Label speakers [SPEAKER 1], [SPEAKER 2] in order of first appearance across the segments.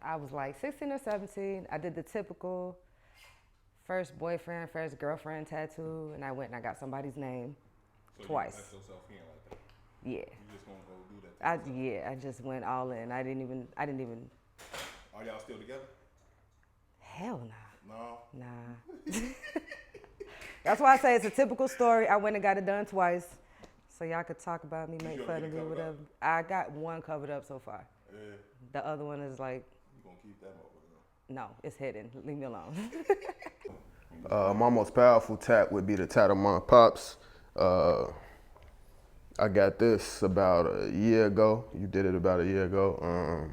[SPEAKER 1] I was like 16 or 17. I did the typical first boyfriend, first girlfriend tattoo, and I went and I got somebody's name twice.
[SPEAKER 2] So you let yourself in like that?
[SPEAKER 1] Yeah.
[SPEAKER 2] You just gonna go do that?
[SPEAKER 1] I just went all in. I didn't even.
[SPEAKER 2] Are y'all still together?
[SPEAKER 1] Hell nah.
[SPEAKER 2] No.
[SPEAKER 1] Nah. That's why I say it's a typical story. I went and got it done twice, so y'all could talk about me, make fun of me, whatever. I got one covered up so far.
[SPEAKER 2] Yeah.
[SPEAKER 1] The other one is like.
[SPEAKER 2] You gonna keep that over?
[SPEAKER 1] No, it's hidden. Leave me alone.
[SPEAKER 3] My most powerful tat would be the tat of my pops. I got this about a year ago. You did it about a year ago.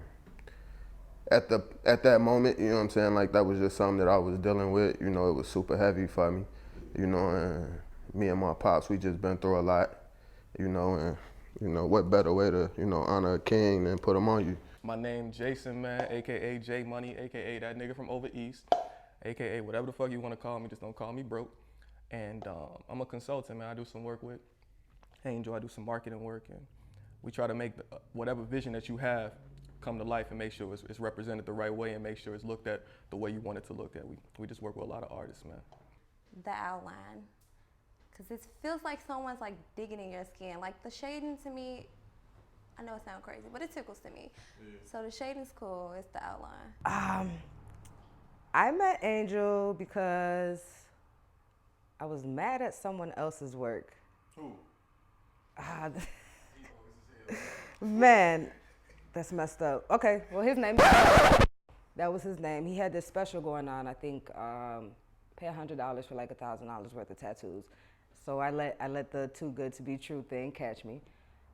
[SPEAKER 3] At that moment, you know what I'm saying, like that was just something that I was dealing with. You know, it was super heavy for me. You know, and me and my pops, we just been through a lot. You know, and you know what better way to honor a king than put him on you.
[SPEAKER 4] My name Jason, man, AKA J Money, AKA that nigga from over east, AKA whatever the fuck you want to call me, just don't call me broke. And I'm a consultant, man. I do some work with Angel. I do some marketing work, and we try to make whatever vision that you have come to life and make sure it's represented the right way and make sure it's looked at the way you want it to look at. We just work with a lot of artists, man.
[SPEAKER 5] The outline, because it feels like someone's like digging in your skin. Like the shading to me, I know it sounds crazy, but it tickles to me. Yeah. So the shading's cool, it's the outline.
[SPEAKER 1] I met Angel because I was mad at someone else's work.
[SPEAKER 2] Who?
[SPEAKER 1] Man, that's messed up. Okay, well his name, that was his name. He had this special going on, I think, pay $100 for like $1,000 worth of tattoos. So I let the too good to be true thing catch me.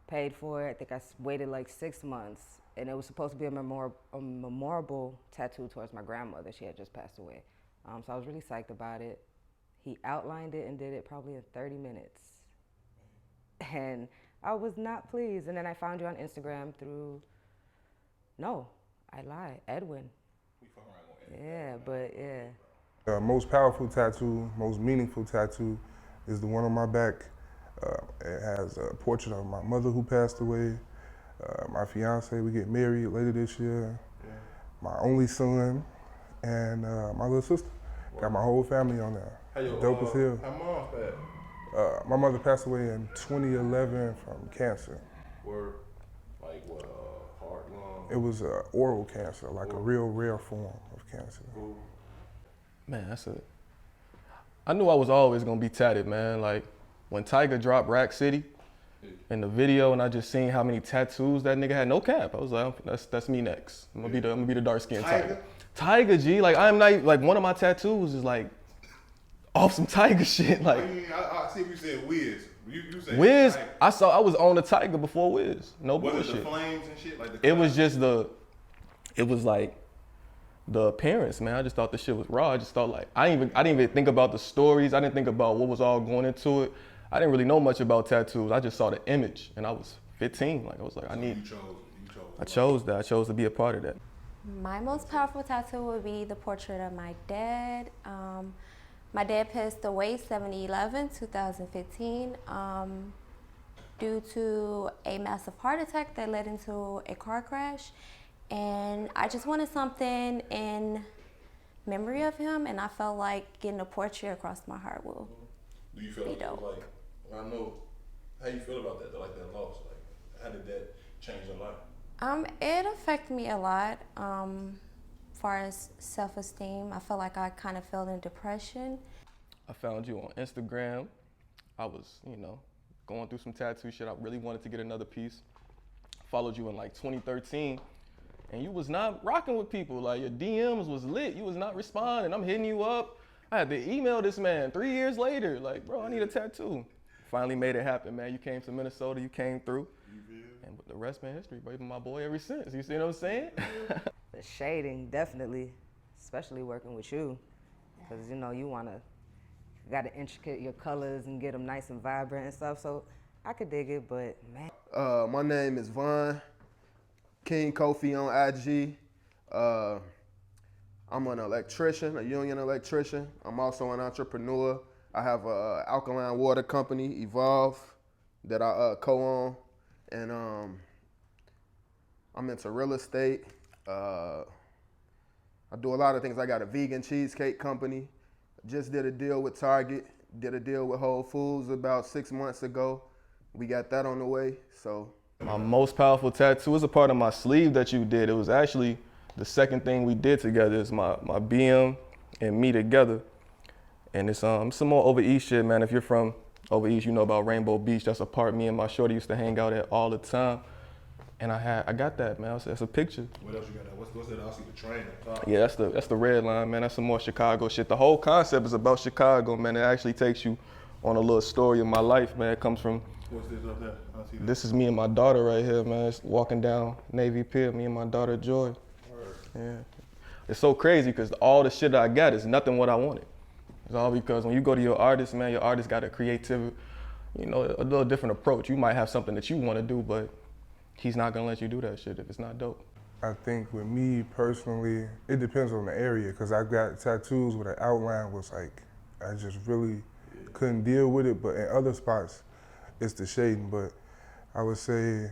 [SPEAKER 1] Paid for it. I think I waited like 6 months, and it was supposed to be a memorable tattoo towards my grandmother. She had just passed away. So I was really psyched about it. He outlined it and did it probably in 30 minutes. And I was not pleased. And then I found you on Instagram through, no, I lied, Edwin.
[SPEAKER 2] We fuck around with Edwin.
[SPEAKER 1] Yeah, but yeah.
[SPEAKER 6] Most powerful tattoo, most meaningful tattoo is the one on my back. It has a portrait of my mother who passed away, my fiance, we get married later this year, my only son, and my little sister. Wow. Got my whole family on there. Dope as hell.
[SPEAKER 2] How mom passed?
[SPEAKER 6] My mother passed away in 2011 from cancer.
[SPEAKER 2] Word? Like what, heart, lung?
[SPEAKER 6] It was oral cancer, like a real rare form of cancer.
[SPEAKER 2] Ooh.
[SPEAKER 4] Man, I knew I was always gonna be tatted, man. Like, when Tyga dropped Rack City in the video, and I just seen how many tattoos that nigga had, no cap. I was like, that's me next. I'm gonna be the dark skinned Tyga. Tyga, G. Like I'm not like one of my tattoos is like off some Tyga shit. Like
[SPEAKER 2] I see you said Wiz. You said
[SPEAKER 4] Wiz.
[SPEAKER 2] Tyga.
[SPEAKER 4] I was on the Tyga before Wiz. No bullshit.
[SPEAKER 2] Was it the flames and shit? Like
[SPEAKER 4] it was just it was like the appearance, man. I just thought the shit was raw. I just thought like I didn't even think about the stories. I didn't think about what was all going into it. I didn't really know much about tattoos. I just saw the image, and I was 15. Like I was like, I chose that. I chose to be a part of that.
[SPEAKER 5] My most powerful tattoo would be the portrait of my dad. My dad passed away 7/11/2015 due to a massive heart attack that led into a car crash. And I just wanted something in memory of him, and I felt like getting a portrait across my heart will
[SPEAKER 2] Do you feel like it was like, I know, how you feel about that, like that loss? Like, how did that change your life?
[SPEAKER 5] It affected me a lot. Far as self-esteem, I felt like I kind of fell in depression.
[SPEAKER 4] I found you on Instagram. I was, going through some tattoo shit. I really wanted to get another piece. Followed you in like 2013, and you was not rocking with people. Like your DMs was lit. You was not responding. I'm hitting you up. I had to email this man 3 years later. Like, bro, I need a tattoo. Finally made it happen, man. You came to Minnesota. You came through. And the rest, man, history. Bro, you've been my boy ever since. You see what I'm saying?
[SPEAKER 1] The shading, definitely, especially working with you, because you gotta intricate your colors and get them nice and vibrant and stuff. So I could dig it, but man.
[SPEAKER 3] My name is Vaughn, King Kofi on IG. I'm an electrician, a union electrician. I'm also an entrepreneur. I have a alkaline water company, Evolve, that I co-own, and I'm into real estate. I do a lot of things. I got a vegan cheesecake company. Just did a deal with Target. Did a deal with Whole Foods about 6 months ago. We got that on the way, so.
[SPEAKER 4] My most powerful tattoo is a part of my sleeve that you did. It was actually the second thing we did together. It's my BM and me together. And it's some more over East shit, man. If you're from over East, you know about Rainbow Beach. That's a part me and my shorty used to hang out at all the time. And I got that, man. That's a picture.
[SPEAKER 2] What else you got? What's that? I see the train up top.
[SPEAKER 4] Yeah, that's the red line, man. That's some more Chicago shit. The whole concept is about Chicago, man. It actually takes you on a little story of my life, man. It comes from.
[SPEAKER 2] What's this up there? I see that.
[SPEAKER 4] This is me and my daughter right here, man. It's walking down Navy Pier, me and my daughter Joy.
[SPEAKER 2] Word.
[SPEAKER 4] Yeah. It's so crazy because all the shit I got is nothing what I wanted. It's all because when you go to your artist, man, your artist got a creative, you know, a little different approach. You might have something that you want to do, but he's not gonna let you do that shit if it's not dope.
[SPEAKER 6] I think with me personally, it depends on the area, because I got tattoos where the outline was like, I just really couldn't deal with it, but in other spots, it's the shading. But I would say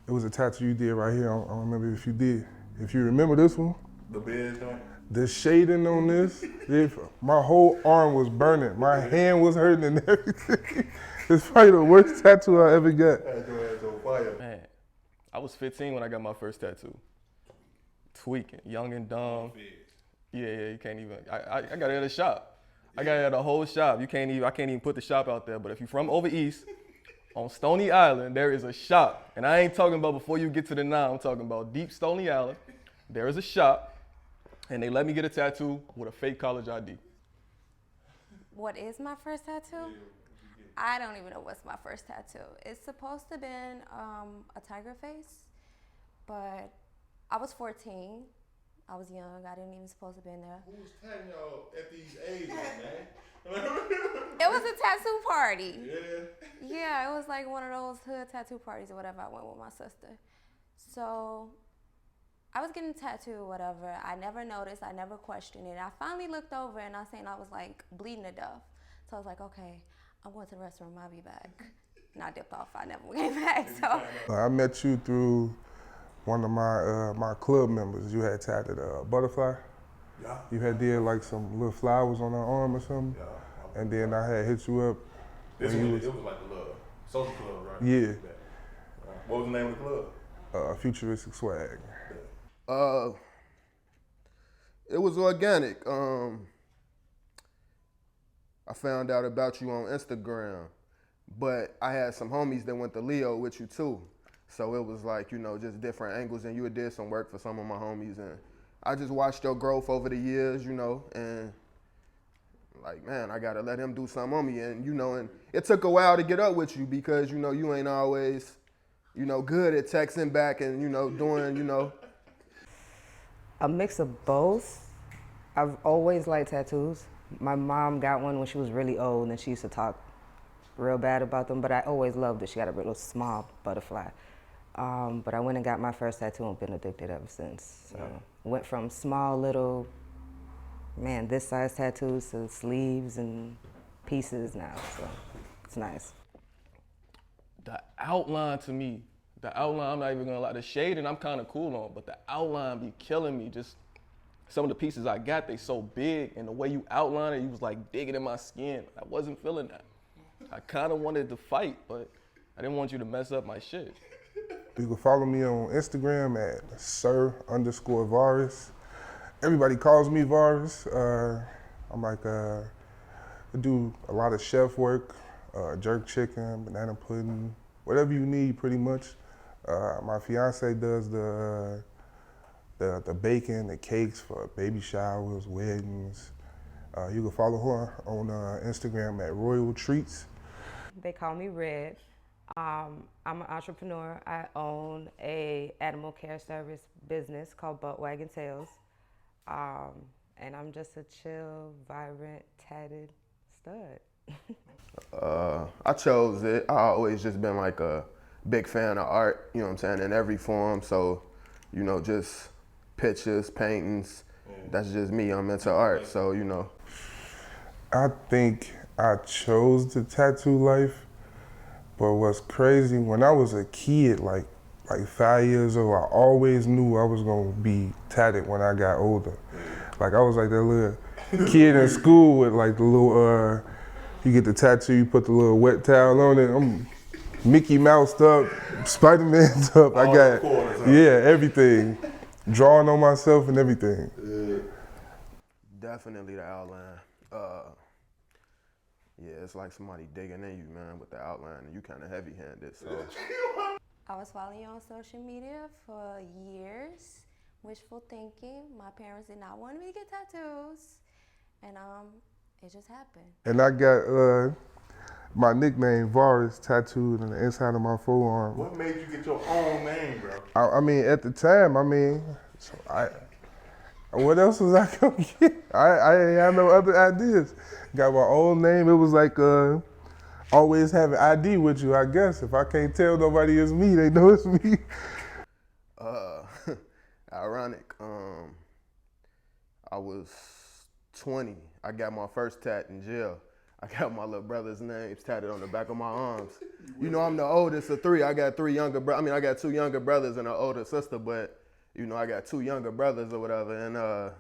[SPEAKER 6] it was a tattoo you did right here. I don't remember if you did. If you remember this one,
[SPEAKER 2] The bed joint.
[SPEAKER 6] the shading on this, my whole arm was burning. My hand was hurting and everything. It's probably the worst tattoo I ever got.
[SPEAKER 2] Had your ass on fire.
[SPEAKER 4] Man, I was 15 when I got my first tattoo. Tweaking, young and dumb. Yeah, you can't even. I got it at a shop. I got it at a whole shop. I can't even put the shop out there. But if you're from over East, on Stony Island, there is a shop. And I ain't talking about before you get to the 9, I'm talking about deep Stony Island. There is a shop, and they let me get a tattoo with a fake college ID.
[SPEAKER 5] What is my first tattoo? I don't even know what's my first tattoo. It's supposed to have been a tiger face, but I was 14. I was young. I didn't even supposed to be in there.
[SPEAKER 2] Who's tagging y'all at these ages, man?
[SPEAKER 5] It was a tattoo party.
[SPEAKER 2] Yeah.
[SPEAKER 5] Yeah, it was like one of those hood tattoo parties or whatever. I went with my sister. So I was getting tattooed or whatever. I never noticed. I never questioned it. I finally looked over and I was like bleeding to death. So I was like, okay, I'm going to the restroom. I'll be back. And I dipped off. I never came back. So
[SPEAKER 6] I met you through one of my club members. You had tattooed a butterfly.
[SPEAKER 2] Yeah.
[SPEAKER 6] You had did like some little flowers on her arm or something.
[SPEAKER 2] Yeah.
[SPEAKER 6] And then I had hit you up.
[SPEAKER 2] This
[SPEAKER 6] when
[SPEAKER 2] was,
[SPEAKER 6] you
[SPEAKER 2] it was like a little social club, right?
[SPEAKER 6] Yeah.
[SPEAKER 2] What was the name of the club?
[SPEAKER 6] Futuristic Swag.
[SPEAKER 3] It was organic. I found out about you on Instagram, but I had some homies that went to Leo with you too. So it was like, you know, just different angles, and you did some work for some of my homies, and I just watched your growth over the years, you know, and like, man, I gotta let him do something on me, and you know, and it took a while to get up with you because, you know, you ain't always, you know, good at texting back and, you know, doing, you know.
[SPEAKER 1] A mix of both. I've always liked tattoos. My mom got one when she was really old, and she used to talk real bad about them, but I always loved it. She got a little small butterfly. But I went and got my first tattoo and been addicted ever since. So went from small little, man, this size tattoos to sleeves and pieces now. So it's nice.
[SPEAKER 4] The outline to me, I'm not even gonna lie, the shading I'm kind of cool on, but the outline be killing me. Just some of the pieces I got, they so big, and the way you outline it, you was like digging in my skin. I wasn't feeling that. I kind of wanted to fight, but I didn't want you to mess up my shit.
[SPEAKER 6] You can follow me on Instagram at sir_Varus. Everybody calls me Varus. I'm like, I do a lot of chef work, jerk chicken, banana pudding, whatever you need pretty much. My fiance does the baking, the cakes for baby showers, weddings. You can follow her on Instagram at Royal Treats.
[SPEAKER 1] They call me Red. I'm an entrepreneur. I own a animal care service business called Butt Wagging Tails. And I'm just a chill, vibrant, tatted stud.
[SPEAKER 3] I chose it. I always just been like a big fan of art, you know what I'm saying, in every form. So, you know, just pictures, paintings, that's just me. I'm into art, so, you know.
[SPEAKER 6] I think I chose the tattoo life, but what's crazy, when I was a kid, like like 5 years old, I always knew I was gonna be tatted when I got older. Like I was like that little kid in school with like the little, you get the tattoo, you put the little wet towel on it. I'm Mickey Moused up, Spider-Man's up. I got, yeah, everything. Drawing on myself and everything.
[SPEAKER 3] Definitely the outline. Yeah, it's like somebody digging in you, man, with the outline, and you kind of heavy-handed, so.
[SPEAKER 5] I was following you on social media for years, wishful thinking. My parents did not want me to get tattoos, and it just happened.
[SPEAKER 6] And I got my nickname Varus tattooed on the inside of my forearm.
[SPEAKER 2] What made you get your own name, bro?
[SPEAKER 6] I mean, at the time, what else was I gonna get? I didn't have no other ideas. Got my own name. It was like always having ID with you, I guess. If I can't tell nobody it's me, they know it's me.
[SPEAKER 3] Ironic. I was 20. I got my first tat in jail. I got my little brother's names tatted on the back of my arms. You know, I'm the oldest of three. I got two younger brothers and an older sister, but you know, I got two younger brothers or whatever, and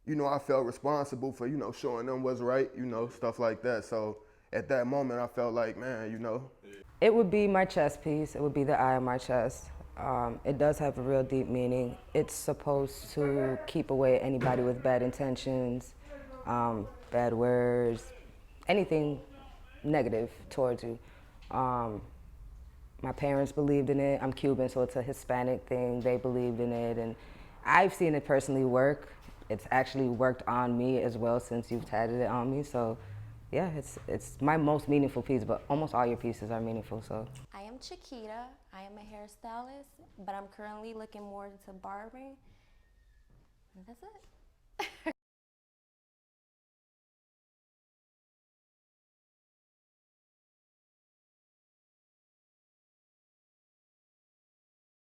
[SPEAKER 3] you know, I felt responsible for, you know, showing them what's right, you know, stuff like that. So at that moment, I felt like, man, you know.
[SPEAKER 1] It would be my chest piece. It would be the eye on my chest. It does have a real deep meaning. It's supposed to keep away anybody with bad intentions, bad words, anything negative towards you. My parents believed in it. I'm Cuban, so it's a Hispanic thing. They believed in it, and I've seen it personally work. It's actually worked on me as well since you've tatted it on me. So, yeah, it's my most meaningful piece, but almost all your pieces are meaningful. So.
[SPEAKER 5] I am Chiquita. I am a hairstylist, but I'm currently looking more into barbering. And that's it.